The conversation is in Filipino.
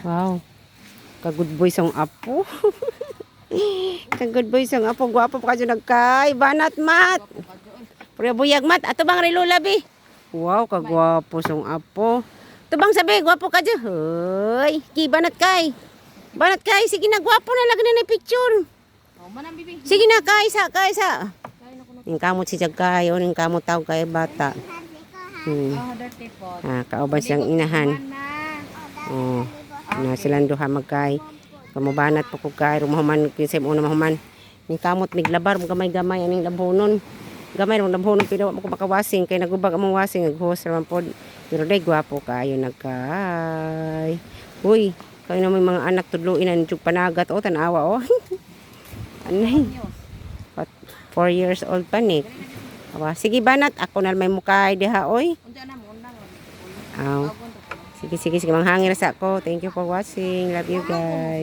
Wow. Ka-good boy sang apo. Ka-good boy sang apo. Gwapo pa ka dyan nagkay. Banat mat. Pura buyag mat. Ato bang relo labi? Wow, kagwapo sang apo. Ato bang sabi, gwapo ka dyan. Hoy. Banat kay. Banat kay. Sige na, gwapo na. Lagi na picture. Sige na, kaisa. Yung kamot si Jagkay. O yung kamot tawag kay bata. Kauban siyang inahan. Na silang duha magkay. Kamubanat po ko kay. Rumahuman. Kinsay mo na mahuman. Yung kamot miglabar. Gamay-gamay. Aning labhonon. Gamay mong labhonon. Pero ako makawasing. Kaya nagubag among wasing. Nag-host naman po. Pero day gwapo kayo nagkay. Uy. Kayo na may mga anak tudluin na niyog panagat. O tanawa o. Anay. 4 years old pa ni. Sige banat. Ako na may mukay diha oy. Sige, manghangin sa ako. Thank you for watching. Love you guys.